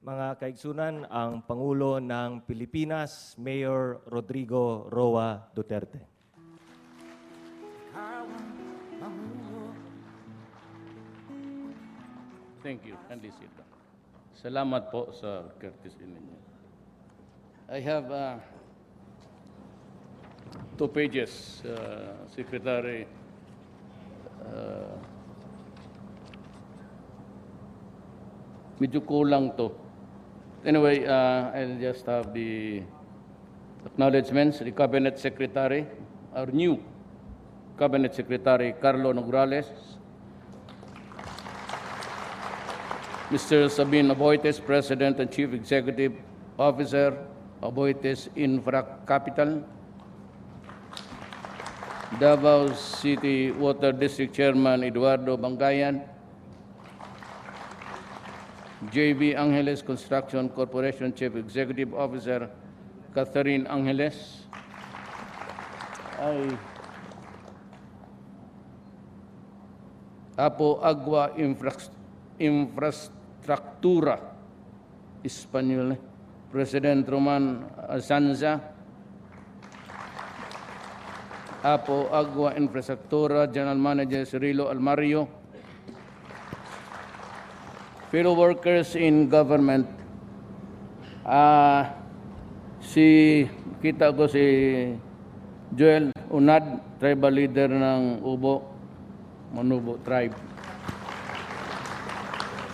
Mga kaigsunan, ang Pangulo ng Pilipinas, Mayor Rodrigo Roa Duterte. Thank you. Kindly sit down. Salamat po sa courtesy ninyo. I have 2 pages, Secretary. Medyo kulang to. Anyway, I'll just have the acknowledgements. The Cabinet Secretary, our new Cabinet Secretary, Carlo Nograles, Mr. Sabin Aboites, President and Chief Executive Officer, Aboites Infra Capital, Davao City Water District Chairman Eduardo Bangayan, JV Angeles Construction Corporation Chief Executive Officer Catherine Angeles, Apo Agua Infrastruktura, Espanyol, President Roman Azanza, Apo Agua Infrastruktura, General Manager Cirilo Almario, fellow workers in government, kita ko si Joel Unad, tribal leader ng Ubo, Manubo Tribe.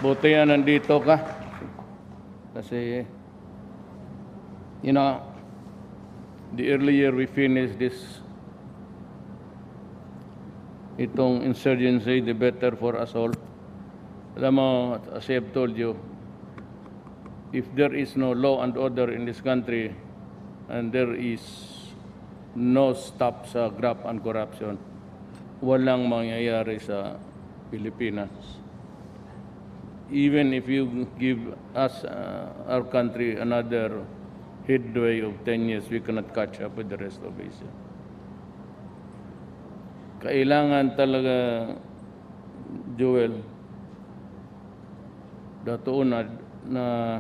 Buti yan nandito ka. Kasi, you know, the earlier we finish this, itong insurgency, the better for us all. Alam mo, as I have told you, if there is no law and order in this country and there is no stop sa graft and corruption, walang mangyayari sa Pilipinas. Even if you give us, our country, another headway of 10 years, we cannot catch up with the rest of Asia. Kailangan talaga, Joel, datuunad na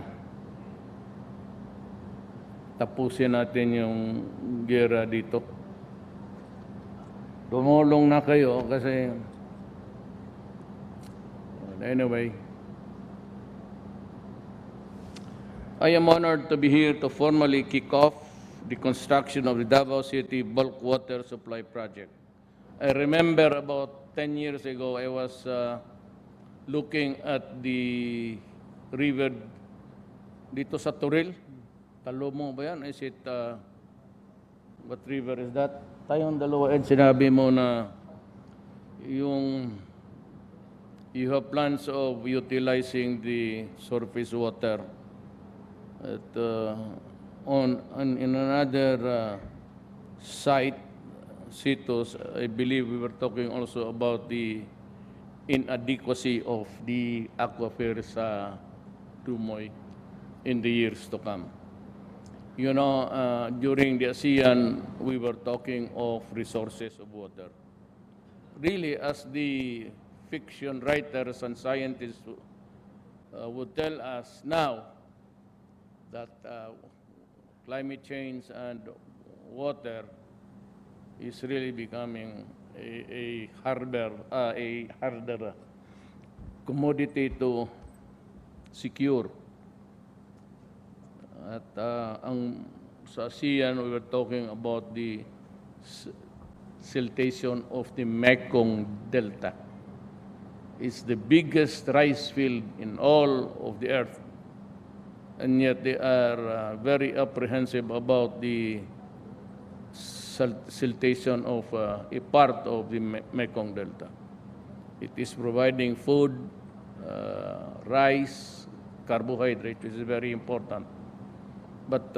tapusin natin yung gera dito. Tumulong na kayo kasi anyway, I am honored to be here to formally kick off the construction of the Davao City Bulk Water Supply Project. I remember about 10 years ago, I was looking at the river dito sa Turil. Talomo ba yan? Is it, what river is that? Tayong dalawa, Ed, sinabi mo na yung you have plans of utilizing the surface water at, in another site, situs. I believe we were talking also about the inadequacy of the aquifer sa Dumoy in the years to come. You know, during the ASEAN, we were talking of resources of water. Really, as the fiction writers and scientists would tell us now, that climate change and water is really becoming a harder commodity to secure. At ang sa ASEAN, we were talking about the siltation of the Mekong Delta. It's the biggest rice field in all of the earth. And yet they are very apprehensive about the siltation of a part of the Mekong Delta. It is providing food, rice, carbohydrate, which is very important. But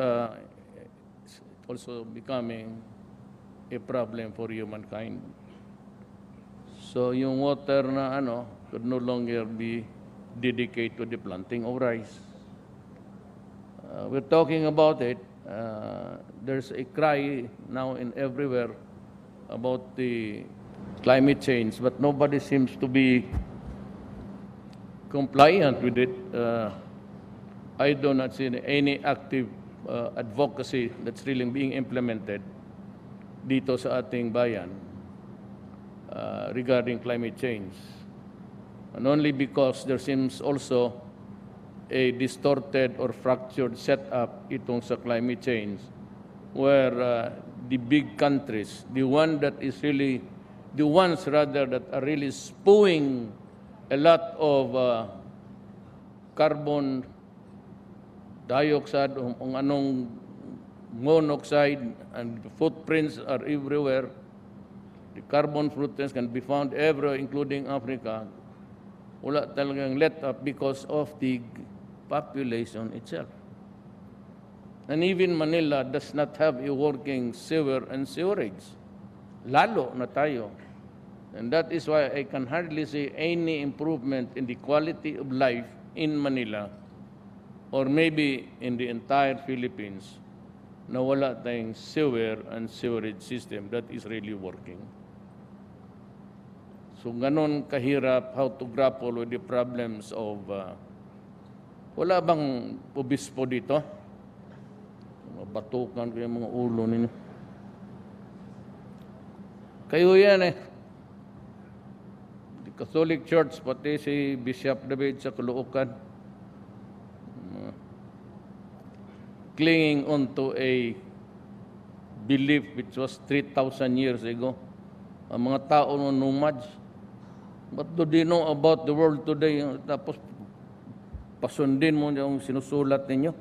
it's also becoming a problem for humankind. So yung water na could no longer be dedicated to the planting of rice. We're talking about it. There's a cry now in everywhere about the climate change, but nobody seems to be compliant with it. I do not see any active advocacy that's really being implemented dito sa ating bayan regarding climate change. And only because there seems also a distorted or fractured setup itong sa climate change, where the big countries, the ones rather that are really spewing a lot of carbon dioxide, kung anong monoxide, and the footprints are everywhere. The carbon footprints can be found everywhere, including Africa. Wala talagang let up because of the population itself. And even Manila does not have a working sewer and sewerage. Lalo na tayo. And that is why I can hardly see any improvement in the quality of life in Manila or maybe in the entire Philippines na wala tayong sewer and sewerage system that is really working. So ganon kahirap how to grapple with the problems of wala bang obispo dito? Batukan ko yung mga ulo ninyo. Kayo yan eh. The Catholic Church, pati si Bishop David sa Caloocan, clinging on to a belief which was 3,000 years ago. Ang mga tao no nomads, what do they know about the world today? Tapos pasundin mo yung sinusulat ninyo.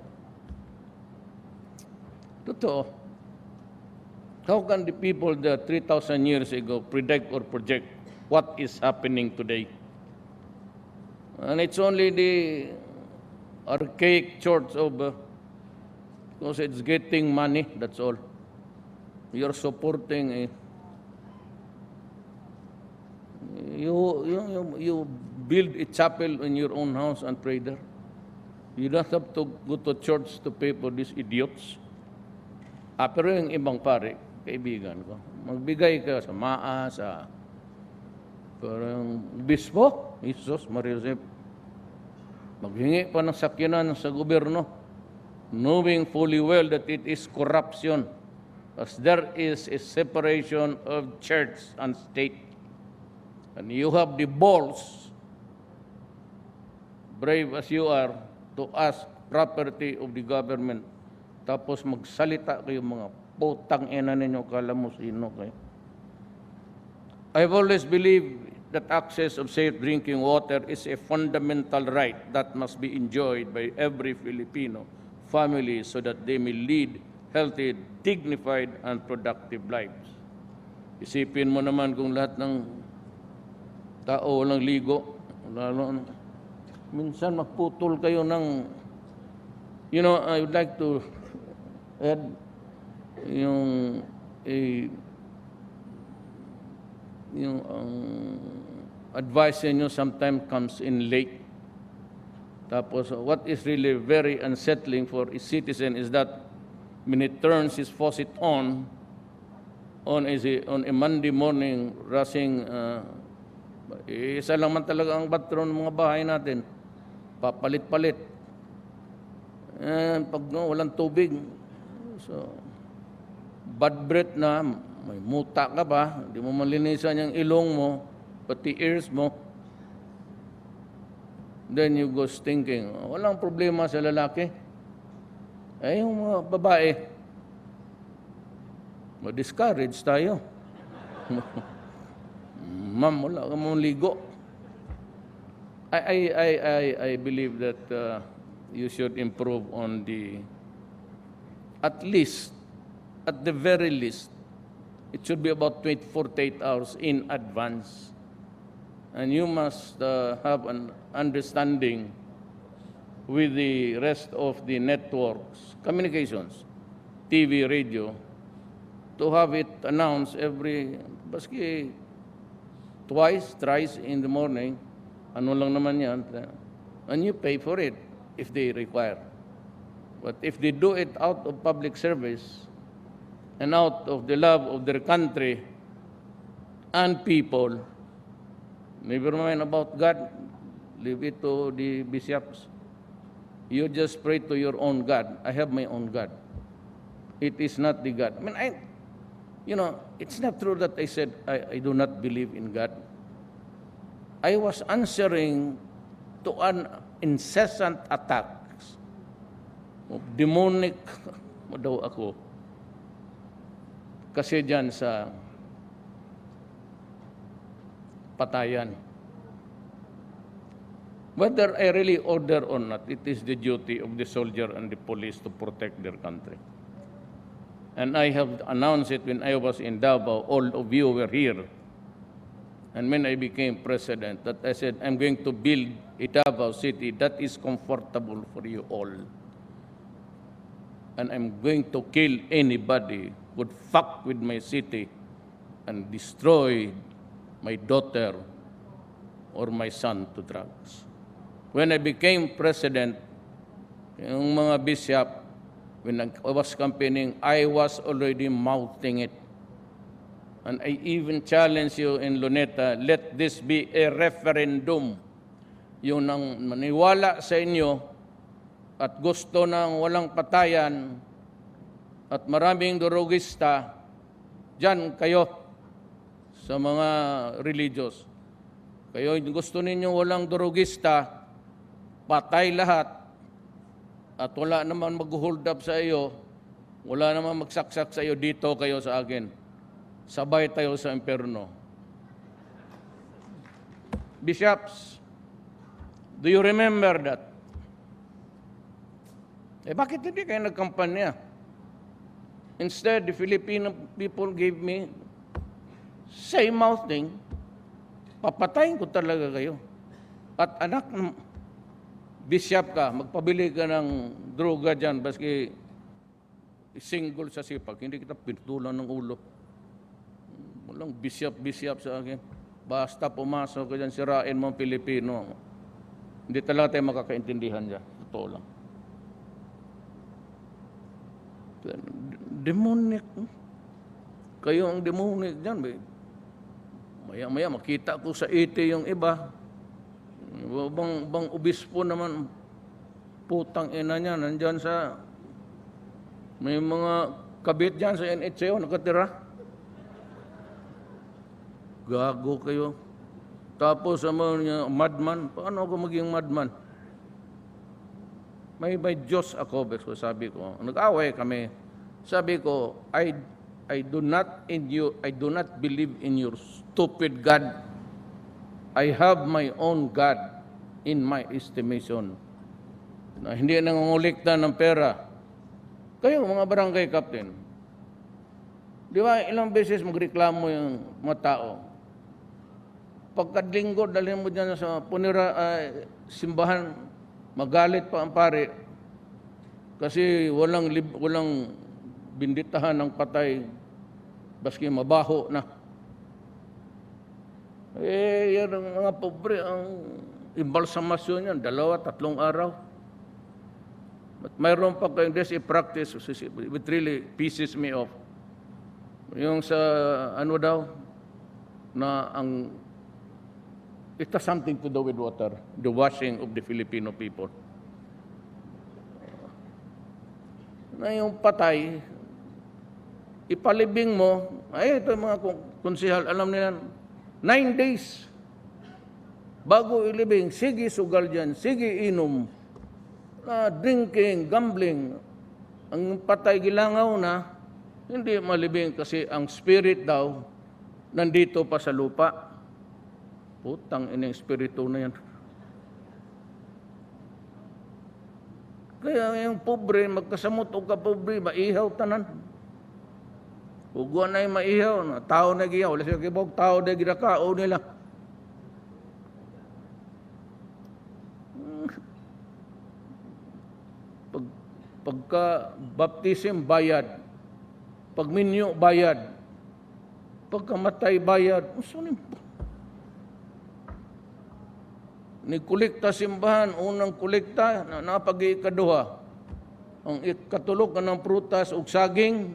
Totoo. How can the people that 3,000 years ago predict or project what is happening today? And it's only the archaic church of, because it's getting money, that's all. You're supporting a, you build a chapel in your own house and pray there. You don't have to go to church to pay for these idiots. Pero yung ibang pare, kaibigan ko, magbigay ka sa maa, sa parang bispo, Jesus, Maria, maghingi pa ng sakyanan sa gobyerno, knowing fully well that it is corruption, as there is a separation of church and state. And you have the balls, brave as you are, to ask property of the government. Tapos magsalita kayo mga putang ina ninyo, kala mo sino kayo. I've always believed that access of safe drinking water is a fundamental right that must be enjoyed by every Filipino family so that they may lead healthy, dignified, and productive lives. Isipin mo naman kung lahat ng tao walang ligo, lalo minsan magputol kayo ng, you know, I would like to add yung advice nyo sometimes comes in late. Tapos what is really very unsettling for a citizen is that when it turns his faucet on a Monday morning, rushing, isa lang man talaga ang bathroom ng mga bahay natin, papalit-palit. And pag walang tubig, so bad breath na, may muta ka ba, hindi mo malinisan yung ilong mo, pati ears mo, then you go thinking, walang problema sa lalaki. Eh, yung mga babae, ma-discourage tayo. Ma'am, wala ka mong ligo. I believe that you should improve on the, at the very least, it should be about 48 hours in advance. And you must have an understanding with the rest of the networks, communications, TV, radio, to have it announced baski twice, thrice in the morning, ano lang naman yan, and you pay for it if they require. But if they do it out of public service and out of the love of their country and people, never mind about God, leave it to the bishops. You just pray to your own God. I have my own God. It is not the God. I mean, it's not true that I said I do not believe in God. I was answering to an incessant attacks of demonic daw ako. Kasi dyan sa patayan. Whether I really order or not, it is the duty of the soldier and the police to protect their country. And I have announced it when I was in Davao. All of you were here. And when I became president, that I said, I'm going to build a Davao City that is comfortable for you all. And I'm going to kill anybody who would fuck with my city and destroy my daughter or my son to drugs. When I became president, yung mga bishop, when I was campaigning, I was already mouthing it. And I even challenge you in Luneta, let this be a referendum. Yung nang maniwala sa inyo at gusto ng walang patayan at maraming durugista, dyan kayo sa mga religious. Kayo gusto ninyo walang durugista, patay lahat, at wala naman mag-hold up sa iyo, wala naman magsaksak sa iyo, dito kayo sa akin. Sabay tayo sa impyerno. Bishops, do you remember that? Bakit hindi kayo nagkampanya? Instead, the Filipino people gave me same mouth thing, papatayin ko talaga kayo. At anak, bishop ka, magpabili ka ng droga dyan, baski single sa sipag, hindi kita pintulan ng ulo. Walang bishop sa akin. Basta pumasok ka dyan, sirain mo ang Pilipino. Hindi talaga tayo makakaintindihan dyan. Totoo lang. Demonic. Kayo ang demonic dyan. Maya-maya makita ko sa ite yung iba. Bang obispo naman, putang ina niya, nandyan sa, may mga kabit dyan sa NHO, nakatira. Gago kayo. Tapos sa mga madman, paano ako maging madman? May Diyos ako, sabi ko. Nag-away kami. Sabi ko, I do not believe in your stupid God. I have my own God in my estimation. Na hindi nangungulikta ng pera. Kayo, mga barangay captain, di ba ilang beses magreklamo yung mga tao? Pagkadlinggo, dalhin mo dyan sa simbahan, magalit pa ang pare. Kasi walang binditahan ng patay, baski mabaho na. Yan ang mga pobre, ang imbalsamasyon yan, 2-3 araw. But mayroon pa kayong there's a practice, it really pisses me off. Yung sa, na it has something to do with water, the washing of the Filipino people. Na yung patay, ipalibing mo, ito mga konsihal, alam nila, 9 days bago ilibing, sige sugal dyan, sige inom, drinking, gambling. Ang patay gilangaw na, hindi malibing kasi ang spirit daw nandito pa sa lupa. Putang inang espiritu na yan. Kaya yung pobre, magkasamot o kapobre, maihaw tanan. Huwag na yung maihaw, tao na giyaw, wala siya kibog, tao na ginakao nila. Pagka baptism, bayad. Pagminyo, bayad. Pagkamatay, bayad. Ni kolekta simbahan, unang kolekta, napag-ikaduha. Ang ikatulog ng prutas ug saging,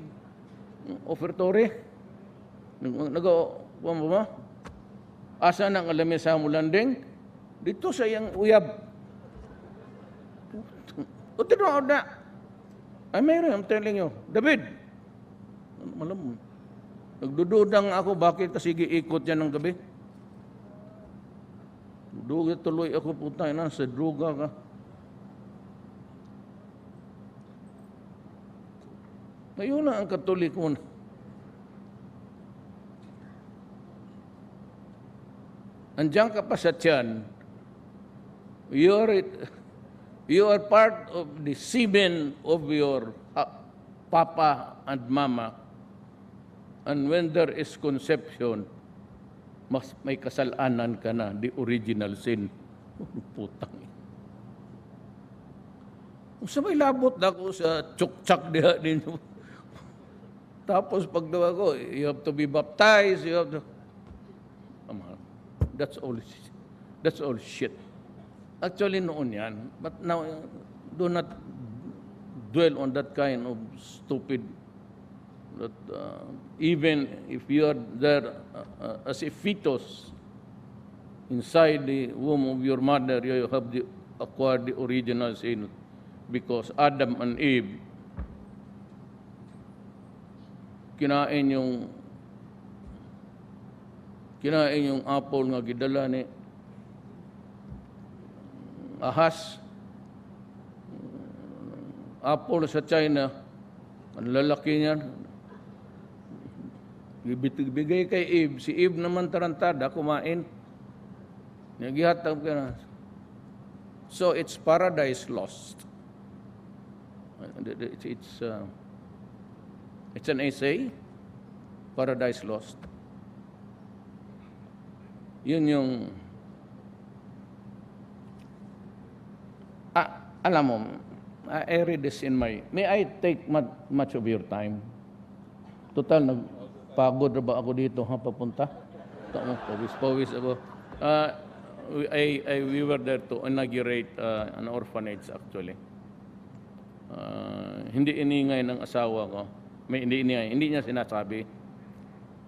ofertory. Nagawa mo ba? Asa nang alamesa mo landing? Dito sa iyang uyab. Utiro na. I'm telling you. David, malam, nagdududang ako, bakit kasi ikot yan ng gabi? Dugi tuloy ako, puta na, sa druga ka. Ngayon na ang Katoliko na. Andiyan ka pa sa tiyan, you are part of the semen of your papa and mama. And when there is conception, mas may kasalanan ka na, the original sin. Putang. Sa may labot na ako sa tsuk-tsak diha din. Tapos pag daw ako, you have to be baptized, you have to... That's all shit. Actually, noon yan. But now, do not dwell on that kind of stupid, that even if you are there as a fetus inside the womb of your mother, you have acquired the original sin, because Adam and Eve kinain yung apple nga gidala ni ahas. Apple sa China, ang lalaki niyan, ibigay kay Eve. Si Eve naman tarantada, kumain. Nagihatag ka na. So it's paradise lost. It's an essay, Paradise Lost. Yun yung, alam mo, I read this in my, may I take much of your time? Total, nagpagod na ba ako dito, papunta? Pawis ako. We were there to inaugurate an orphanage, actually. Hindi iningay ng asawa ko. Hindi niya sinasabi.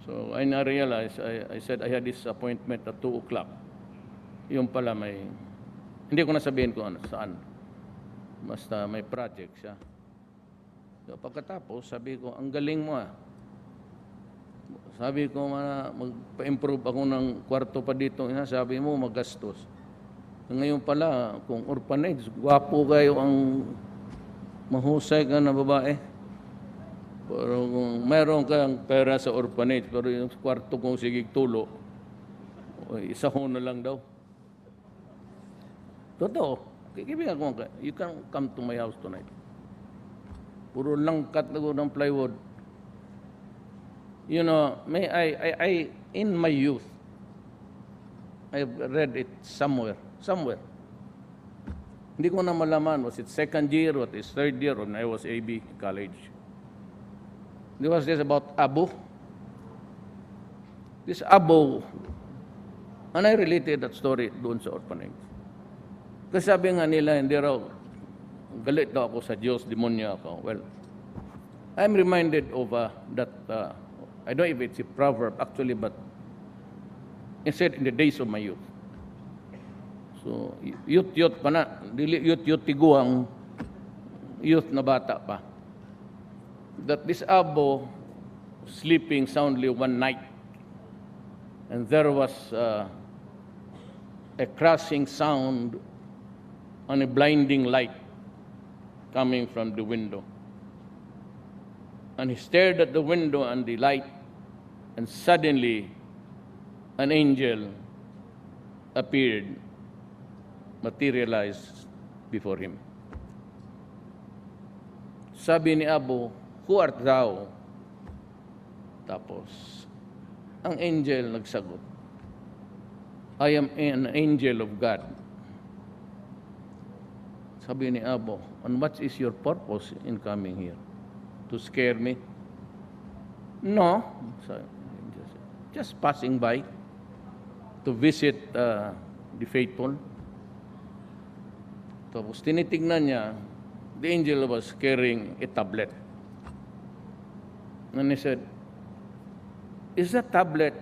So, I na-realize, I said I had this appointment at 2 o'clock. Yung pala hindi ko nasabihin ko saan. Basta may project siya. So, pagkatapos, sabi ko, ang galing mo Sabi ko, magpa-improve ako ng kwarto pa dito. Sabi mo, magastos. Ngayon pala, kung orphanage, gwapo kayo ang mahusay ka na babae. Pero kung meron kang pera sa orphanage, pero yung kwarto kong sigig tulo, isa ko na lang daw. Totoo. Kaibigan ko, you can come to my house tonight. Puro langkat na ko ng plywood. You know, I in my youth, I've read it somewhere. Hindi ko na malaman, was it second year, what is third year, when I was AB college. There was this about Abu. This Abu, and I related that story doon sa orphanage. Kasi sabi nga nila, hindi raw, galit daw ako sa Diyos, demonyo ako. Well, I'm reminded of that, I don't know if it's a proverb actually, but it said in the days of my youth. So, youth pa na, dili youth tiguang, youth na bata pa. That this Abu sleeping soundly one night, and there was a crashing sound and a blinding light coming from the window. And he stared at the window and the light, and suddenly an angel appeared, materialized before him. Sabi ni Abu, "Who art thou?" Tapos, ang angel nagsagot, "I am an angel of God." Sabi ni Abu, "And what is your purpose in coming here? To scare me?" "No," just passing by to visit the faithful. Tapos tinitingnan niya, the angel was carrying a tablet. And he said, "Is that tablet,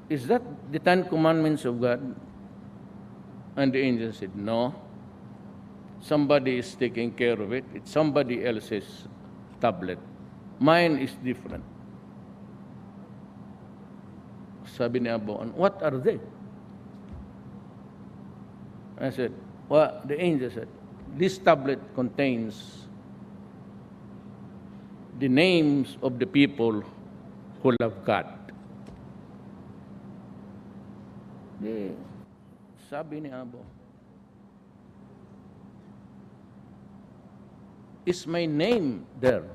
is that the 10 Commandments of God?" And the angel said, no, somebody is taking care of it. It's somebody else's tablet. Mine is different. Sabi ni Abo, what are they? I said, well, the angel said, this tablet contains the names of the people who love God. Di, sabi ni Abo, is my name there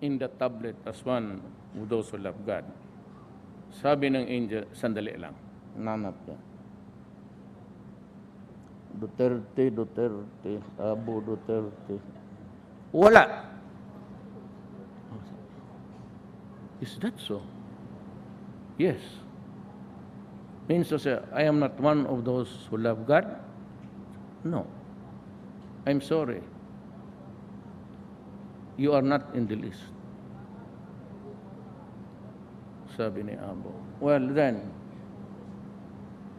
in the tablet as one of those who love God? Sabi ng angel, sandali lang. Nanap niya. Duterte, Abo Duterte. Wala. Is that so? Yes. Means to say, I am not one of those who love God? No. I'm sorry. You are not in the list. Sabi ni Abo. Well then,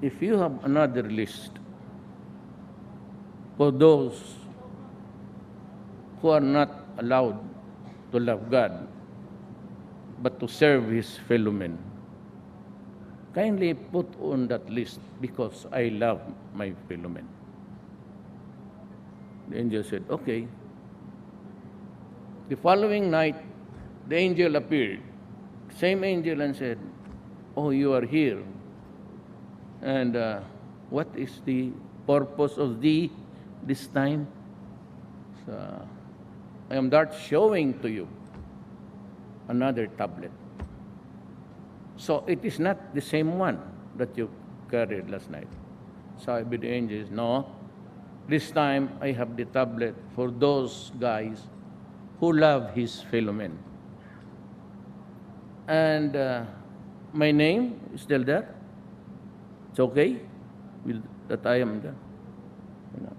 if you have another list for those who are not allowed to love God, but to serve His fellow men, kindly put on that list because I love my fellow men. The angel said, okay. The following night, the angel appeared, same angel, and said, oh, you are here. And what is the purpose of thee this time? So, I am that showing to you another tablet. So it is not the same one that you carried last night. Sabi the angels, no, this time I have the tablet for those guys who love his fellow men. And my name is still there. It's okay that I am there.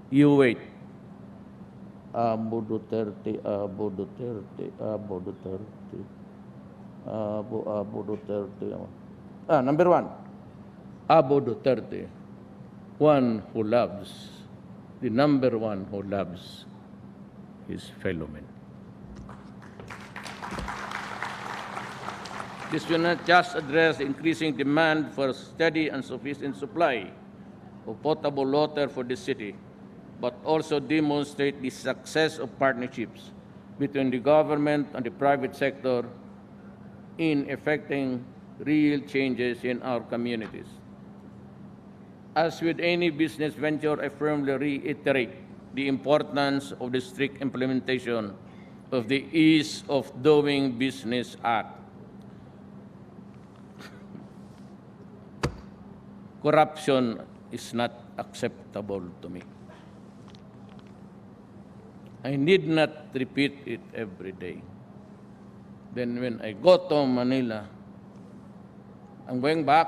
You wait. Abo Duterte, Abo Duterte, Abo Duterte, Abo Duterte. Number one, Abo Duterte, one who loves, the number one who loves his fellow men. This will not just address the increasing demand for steady and sufficient supply of potable water for the city, but also demonstrate the success of partnerships between the government and the private sector in effecting real changes in our communities. As with any business venture, I firmly reiterate the importance of the strict implementation of the Ease of Doing Business Act. Corruption is not acceptable to me. I need not repeat it every day. Then when I go to Manila, I'm going back,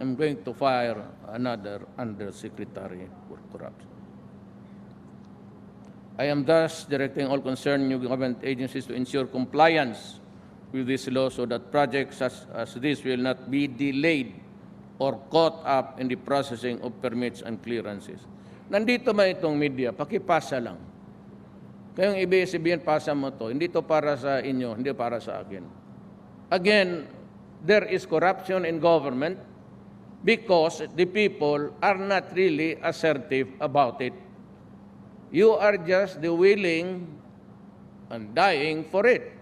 I'm going to fire another undersecretary for corruption. I am thus directing all concerned new government agencies to ensure compliance with this law so that projects such as this will not be delayed or caught up in the processing of permits and clearances. Nandito man itong media, pakipasa lang. Kayong ibig-sabihin, pasa mo to. Hindi to para sa inyo, hindi para sa akin. Again, there is corruption in government because the people are not really assertive about it. You are just the willing and dying for it.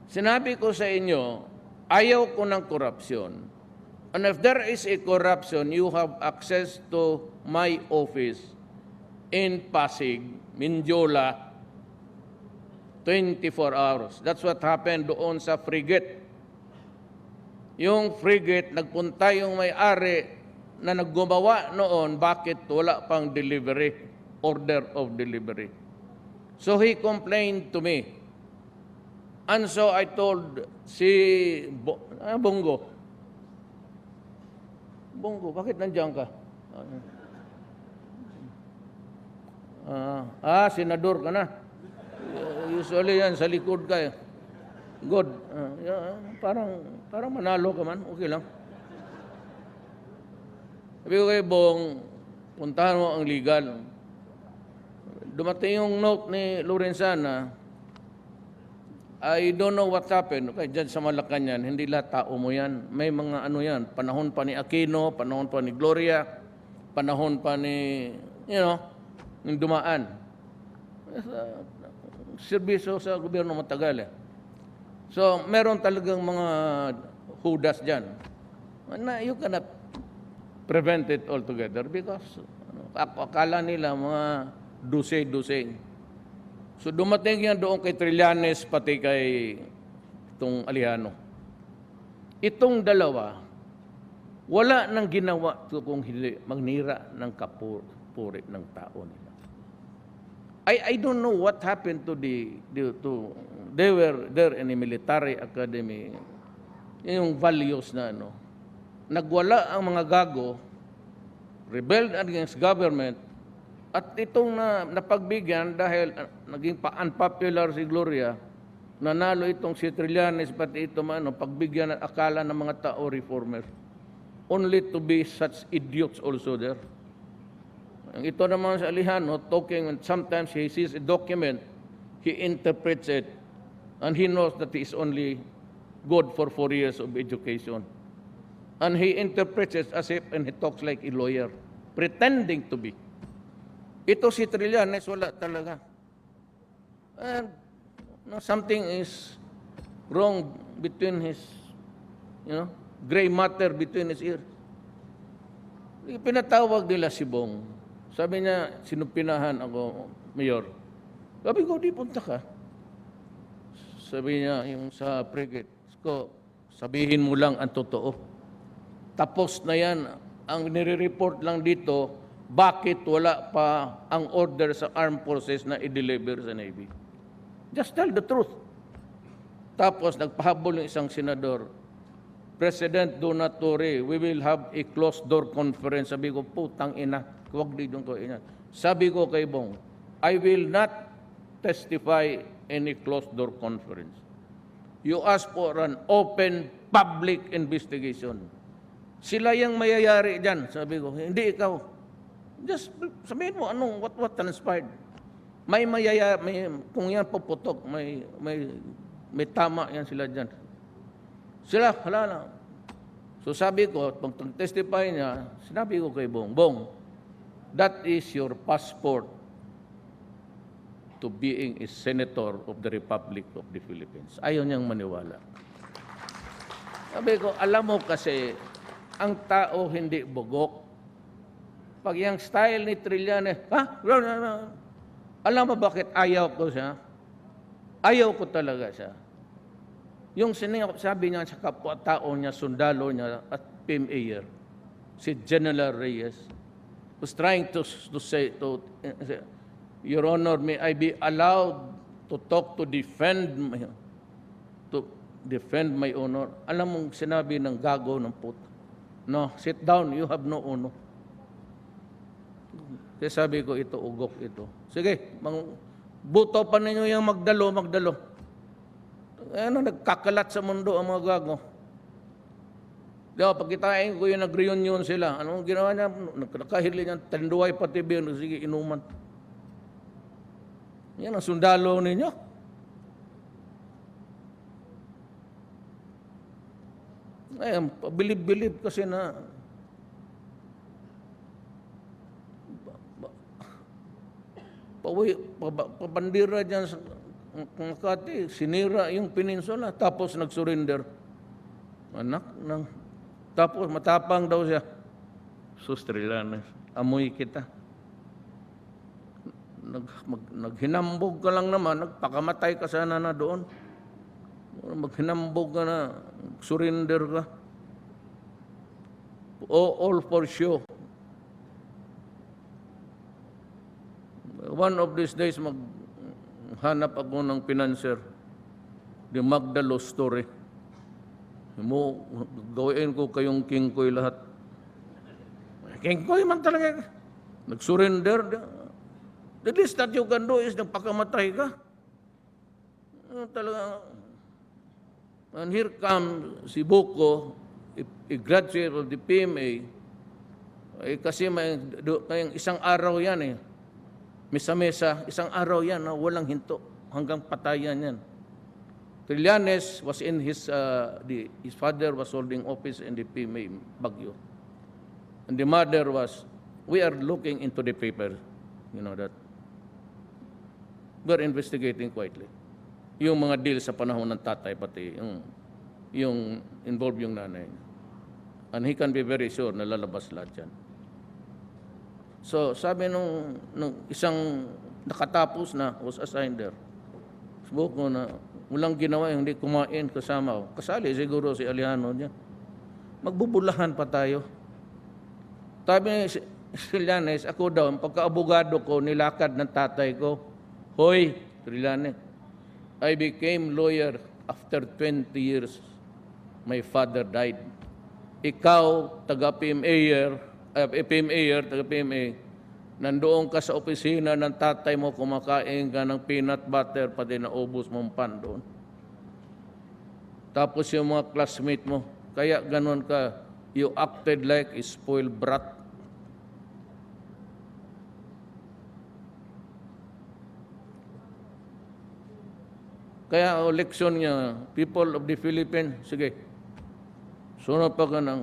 Sinabi ko sa inyo, ayaw ko ng korupsyon. And if there is a corruption, you have access to my office in Pasig, Mindiola, 24 hours. That's what happened doon sa frigate. Yung frigate, nagpunta yung may-ari na naggumawa noon, bakit wala pang delivery, order of delivery. So he complained to me. And so I told si Bongo, bakit nandiyan ka? Senador ka na. Usually yan, sa likod ka. Good. Parang manalo ka man. Okay lang. Sabi ko kay Bong, puntahan mo ang legal. Dumating yung note ni Lorenzana, I don't know what happened. Okay, dyan sa Malacanang, hindi lahat tao mo yan. May mga ano yan, panahon pa ni Aquino, panahon pa ni Gloria, panahon pa ni, yung dumaan. Serbisyo sa gobyerno matagal eh. So, meron talagang mga hudas dyan. Na you cannot prevent it altogether because akala nila mga dusay-dusay. So dumating yan doon kay Trillanes pati kay itong Aliano. Itong dalawa, wala nang ginawa kung hindi magnira ng kapuri ng tao nila. I don't know what happened to they were there in a military academy, yung values na nagwala ang mga gago, rebelled against government, at itong napagbigyan dahil naging unpopular si Gloria, nanalo itong si Trillanes, pati ito pagbigyan at akala ng mga tao reformers, only to be such idiots also there. Ang ito naman sa Alejandro, talking, and sometimes he sees a document, he interprets it, and he knows that he is only good for 4 years of education. And he interprets it as if, and he talks like a lawyer, pretending to be. Ito si Trillanes, wala talaga. And something is wrong between his, gray matter between his ears. Pinatawag nila si Bong. Sabi niya, sinupinahan ako, Mayor. Sabi ko, di punta ka. Sabi niya, yung sa frigate, sabihin mo lang ang totoo. Tapos na yan, ang nire-report lang dito, bakit wala pa ang order sa armed forces na i-deliver sa Navy. Just tell the truth. Tapos nagpahabol yung isang senador, President, do not worry, we will have a closed-door conference. Sabi ko, putang ina, huwag dito ko ina. Sabi ko kay Bong, I will not testify in a closed-door conference. You ask for an open public investigation. Sila yung mayayari dyan. Sabi ko, hindi ikaw. Just sabihin mo, what transpired. May mayayari, kung yan puputok, may tama yan sila dyan. Sila, wala na. So sabi ko, pag testify niya, sinabi ko kay Bong, that is your passport to being a senator of the Republic of the Philippines. Ayaw niyang maniwala. Sabi ko, alam mo kasi, ang tao hindi bugok. Pag yung style ni Trillanes, alam mo bakit ayaw ko siya? Ayaw ko talaga siya. Yung sabi niya sa kapwa-tao niya, sundalo niya at PMA, si General Reyes, was trying to say, Your Honor, may I be allowed to talk to defend my honor? Alam mong sinabi ng gago ng puto. No, sit down, you have no honor. Kaya sabi ko, ito, ugok ito. Sige, buto pa ninyo yung magdalo. Nagkakalat sa mundo ang mga gago. Diba, pagkitain ko yung nag-reunion sila, anong ginawa niya? Nakahili niya, tenduay pati biyan, sige, inuman. Yan ang sundalo ninyo. Ay, bilib-bilib kasi na pabandira dyan sa Makati, sinira yung peninsula, tapos nag-surrender. Tapos matapang daw siya. Sus, Trillanes, amoy kita. Naghinambog ka lang naman, nagpakamatay ka sana na doon. Maghinambog ka na, surrender ka. All for show. One of these days, maghanap ako ng financer. The Magdalo story. Gawin ko kayong King Koy lahat. King Koy man talaga. Nag-surrender. The least that you can do is nagpakamatay ka. Talaga. And here comes si Boko, a graduate of the PMA, Kasi may isang araw yan eh. Mesa-mesa, isang araw yan na walang hinto. Hanggang patayan yan. Trillanes was in his father was holding office in the PMA Baguio. And the mother was, we are looking into the paper, you know that. We're investigating quietly. Yung mga deal sa panahon ng tatay, pati yung involved yung nanay. And he can be very sure na lalabas lahat yan. So, sabi nung isang nakatapos na, was assigned there. Sabi ko na, walang ginawa, hindi kumain kasama ko. Kasali siguro si Aliano niya. Magbubulahan pa tayo. Sabi ni Trillanes, ako daw, pagka-abogado ko, nilakad ng tatay ko, Hoy, Trillanes, I became lawyer after 20 years. My father died. Ikaw, taga-PMA, nandoon ka sa opisina ng tatay mo, kumakain ka ng peanut butter, pati naubos mong pan doon. Tapos yung mga classmate mo, kaya ganun ka, you acted like a spoiled brat. Kaya leksyon niya, people of the Philippines, sige, sunod pa ka ng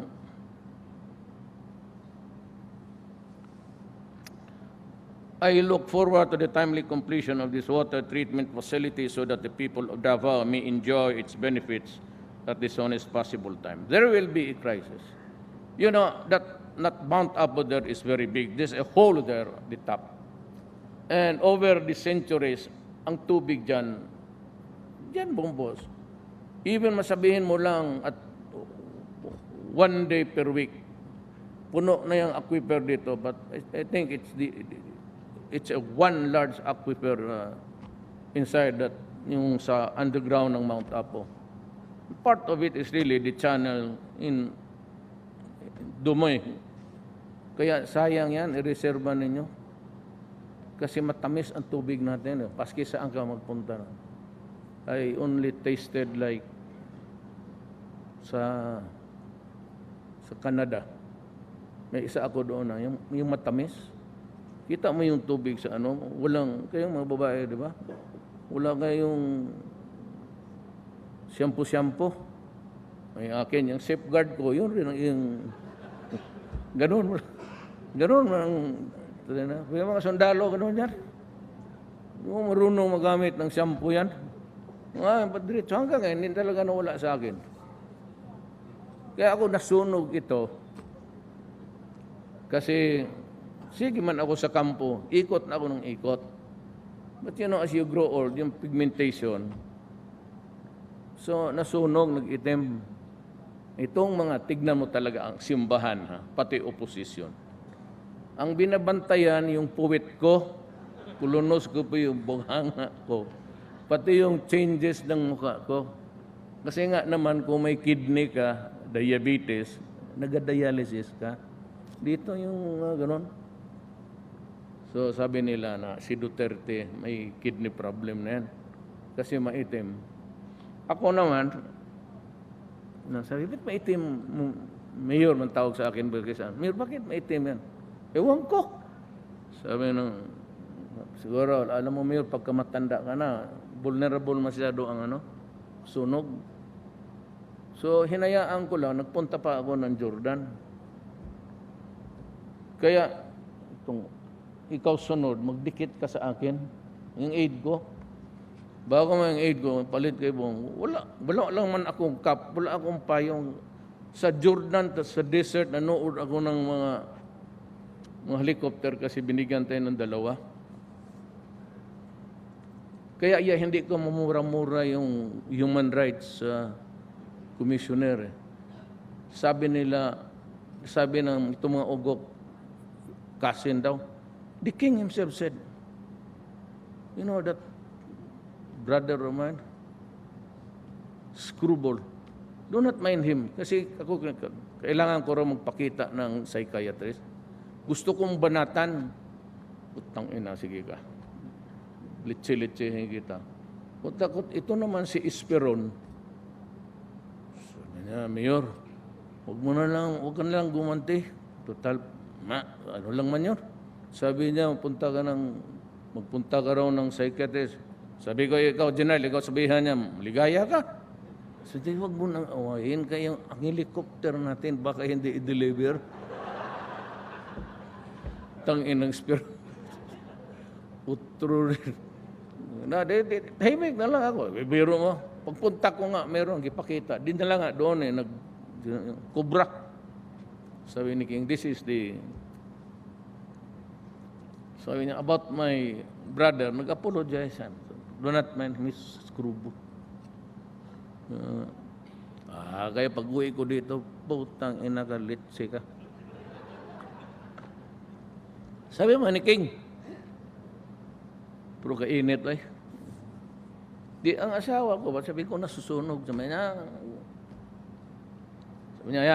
I look forward to the timely completion of this water treatment facility so that the people of Davao may enjoy its benefits at the soonest possible time. There will be a crisis. You know, that Mount Apo there is very big. There's a hole there at the top. And over the centuries, ang tubig dyan bumbos. Even masabihin mo lang at 1 day per week, puno na yung aquifer dito, but I think it's a one large aquifer inside that, yung sa underground ng Mount Apo. Part of it is really the channel in Dumoy. Kaya sayang yan, i-reserva ninyo. Kasi matamis ang tubig natin. Paski saan ka magpunta na. I only tasted like sa Canada. May isa ako doon na, yung matamis. Kita mo yung tubig sa walang, kayong mga babae, di ba? Wala kayong shampoo. May akin, yung safeguard ko, yun rin yung ganun ang, may mga sundalo, ganun yan. Yung marunong magamit ng shampoo yan. Diretso hanggang ngayon, hindi talaga nawala sa akin. Kaya ako nasunog ito, kasi sige man ako sa kampo, ikot na ako ng ikot. But you know, as you grow old, yung pigmentation, so nasunog, nag-itim. Itong mga, tignan mo talaga ang simbahan, pati oposisyon. Ang binabantayan, yung puwit ko, kulunos ko po yung bunganga ko, pati yung changes ng mukha ko. Kasi nga naman, kung may kidney ka, diabetes, nagadialysis ka, dito yung ganon. So sabi nila na si Duterte may kidney problem na yan kasi maitim. Ako naman, sabi, bakit maitim? Mayor man tawag sa akin, Mayor, bakit maitim yan? Ewan ko. Sabi nung, siguro, alam mo Mayor, pagka matanda ka na, vulnerable masyado ang sunog. So hinayaan ko lang, nagpunta pa ako ng Jordan. Kaya, ikaw sunod, magdikit ka sa akin, yung aid ko. Bago mo yung aid ko, palit kayo buong, wala lang man akong cup, wala akong payong. Sa Jordan, sa desert, nanood ako ng mga helicopter kasi binigyan tayo ng 2. Kaya hindi ko mamura-mura yung human rights commissioner. Sabi ng itong mga ugok, Kasin daw. The king himself said, you know that brother of mine, screwball. Do not mind him. Kasi ako, kailangan ko rin magpakita ng psychiatrist. Gusto kong banatan. Utang ina, sige ka. Litsi-litsihin kita. Ito naman si Esperon. Sabi niya, Mayor, huwag ka na lang gumanti. Total, Ano lang man yun. Sabi niya, magpunta ka raw ng psychiatrist. Sabi ko, ikaw, General, ikaw sabihan niya, maligaya ka. Sabi, huwag mo nang awayin, kaya ang helicopter natin, baka hindi i-deliver. Tangin ng spirit. Utro rin. Tahimik na lang ako. Biro mo. Pagpunta ko nga, meron, ipakita. Di na lang nga, doon kubra. Sabi ni King, this is the... Sabi niya, about my brother, nag-apologize siya. Do not mind Miss Scrubo. Kaya pag-uwi ko dito, putang ina ka, litsi ka. Sabi mo ni King, pero kainit ay. Di ang asawa ko, sabi ko nasusunog. Sabi niya,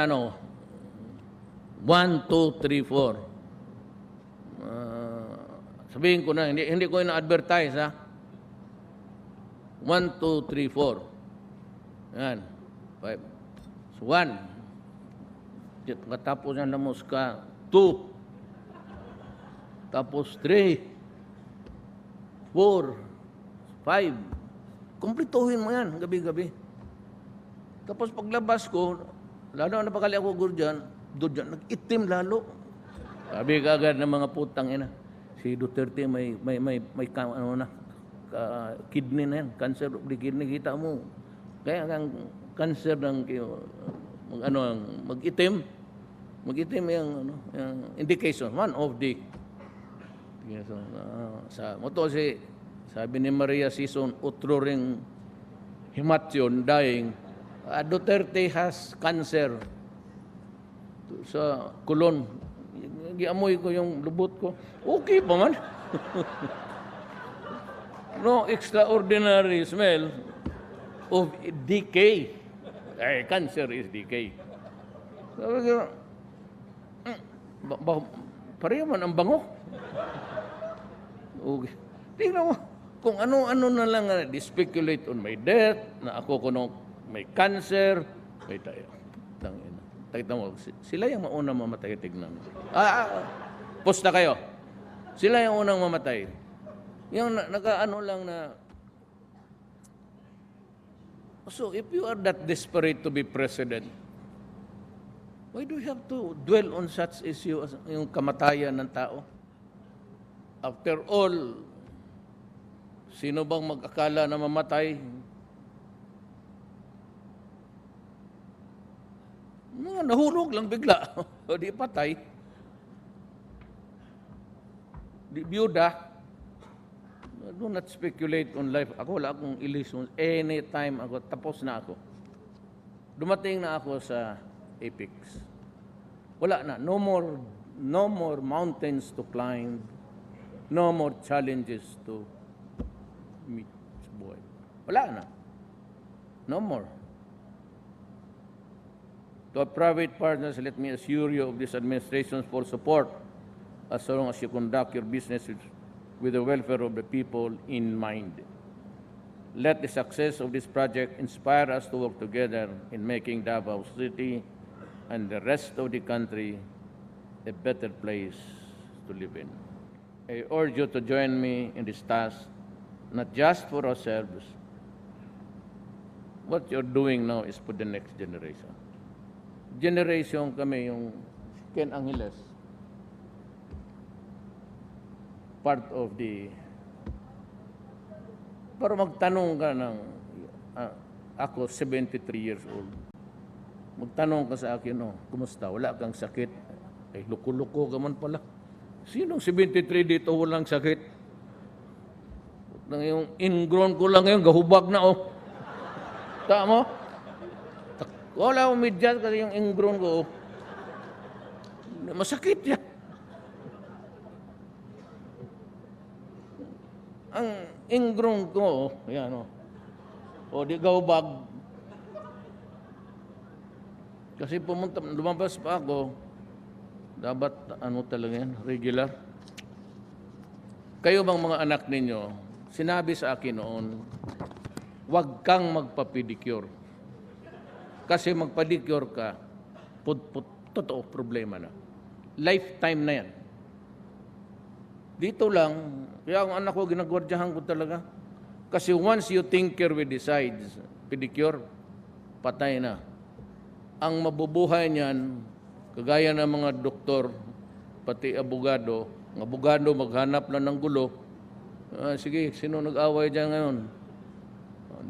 yan o, 1, 2, 3, 4. Sabihin ko na, hindi ko na-advertise ha. 1, 2, 3, 4. Yan. 5. So 1. Katapos na namos ka. 2. Tapos 3. 4. 5. Kumplituhin mo yan, gabi-gabi. Tapos paglabas ko, lalo na napakali ako doon dyan, nag-itim lalo. Sabi ka agad ng mga putang ina. Si Duterte may kidney na yan, cancer of the kidney, kita mo. Kaya ang cancer ng mag-itim yung indication, one of the sa moto sabi ni Maria Sison, utro ring hematyon, dying. Duterte has cancer sa kulon. Giamoy ko yung lubot ko. Okay pa man. No extraordinary smell of decay. Cancer is decay. Sabi ko, pareho man ang bango. Okay. Tingnan mo, kung ano-ano na lang speculate on my death, na ako kuno may cancer, may tayo. Takita mo, sila yung maunang mamatay, tignan mo. Posta kayo. Sila yung unang mamatay. Yung nakaano lang na... So, if you are that desperate to be president, why do you have to dwell on such issue as yung kamatayan ng tao? After all, sino bang mag-akala na mamatay? Nahulog lang bigla. O di patay. Di biyuda. Do not speculate on life. Ako wala akong illusions. Anytime ako, tapos na ako. Dumating na ako sa apex. Wala na. No more mountains to climb. No more challenges to meet. Wala na. No more. To our private partners, let me assure you of this administration's full support as long as you conduct your business with the welfare of the people in mind. Let the success of this project inspire us to work together in making Davao City and the rest of the country a better place to live in. I urge you to join me in this task, not just for ourselves. What you're doing now is for the next generation. Generation kami yung Ken Angeles. Part of the... Para magtanong ka ng... ako, 73 years old. Magtanong ka sa akin, kumusta? Wala kang sakit? Luko-luko ka man pala. Sinong 73 dito walang sakit? Yung ingrown ko lang ngayon, gahubag na Tama? Wala akong medyas kasi yung ingrown ko, masakit yan. Ang ingrown ko, yan di gahubag. Kasi lumabas pa ako, dapat talaga yan, regular. Kayo bang mga anak ninyo, sinabi sa akin noon, huwag kang magpa-pedicure. Kasi magpa-pedicure ka, totoo, problema na. lifetime na yan. Dito lang, kaya ang anak ko, ginagwardyahan ko talaga. Kasi once you tinker with the sides, pedicure, patay na. Ang mabubuhay niyan, kagaya ng mga doktor, pati abogado, ang abogado maghanap lang ng gulo. Sige, sino nag-away dyan ngayon?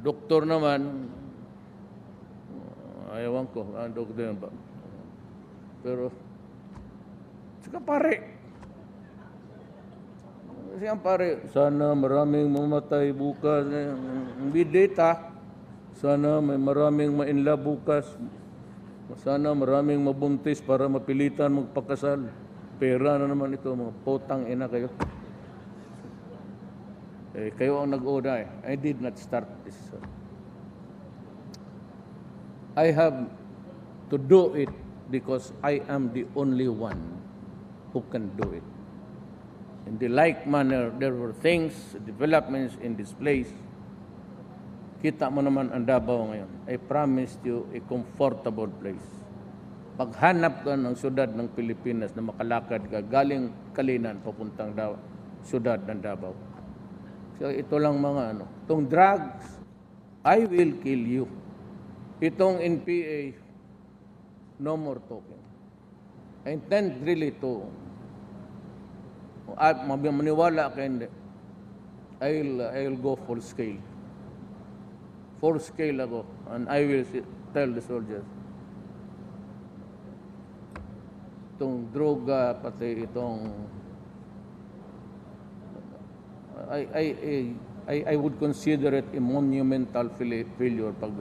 Doktor naman, ayawan ko, doktor yun ba? Pero, saka pare, kasi ang pare, sana maraming mamatay bukas. Hindi data. Sana may maraming ma-inlove bukas. Sana maraming mabuntis para mapilitan magpakasal. Pera na naman ito, mga potang ina kayo. Kayo ang nag-oda eh. I did not start this. I have to do it because I am the only one who can do it. In the like manner, there were things, developments in this place. Kita mo naman ang Davao ngayon. I promised you a comfortable place. Paghanap ka ng syudad ng Pilipinas na makalakad ka galing Kalinan papuntang syudad ng Davao. So ito lang mga Itong drugs, I will kill you. Itong NPA, no more talking. I intend really to at maniwala ka hindi, I'll go full scale. Full scale ako. And I will tell the soldiers. Itong droga, pati itong I would consider it a monumental failure pag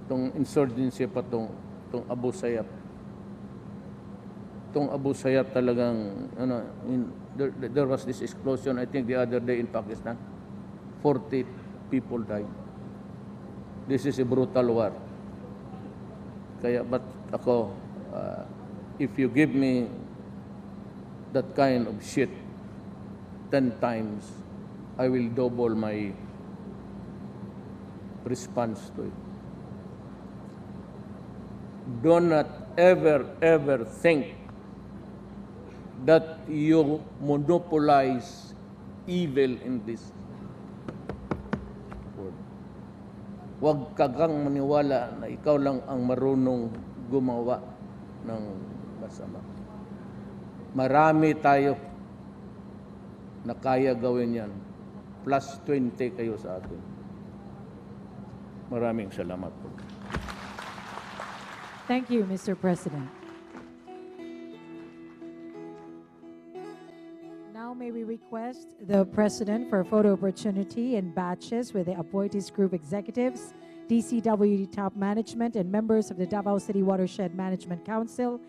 itong insurgency pa itong Abu Sayyaf. Itong Abu Sayyaf talagang, there was this explosion, I think the other day in Pakistan. 40 people died. This is a brutal war. Kaya, but ako, if you give me that kind of shit 10 times, I will double my response to it. Do not ever think that you monopolize evil in this world. Huwag kang maniwala na ikaw lang ang marunong gumawa ng masama. Marami tayo na kaya gawin yan. Plus 20 kayo sa atin. Maraming salamat po. Thank you, Mr. President. Now may we request the President for a photo opportunity in batches with the appointees group executives, DCWD top management, and members of the Davao City Watershed Management Council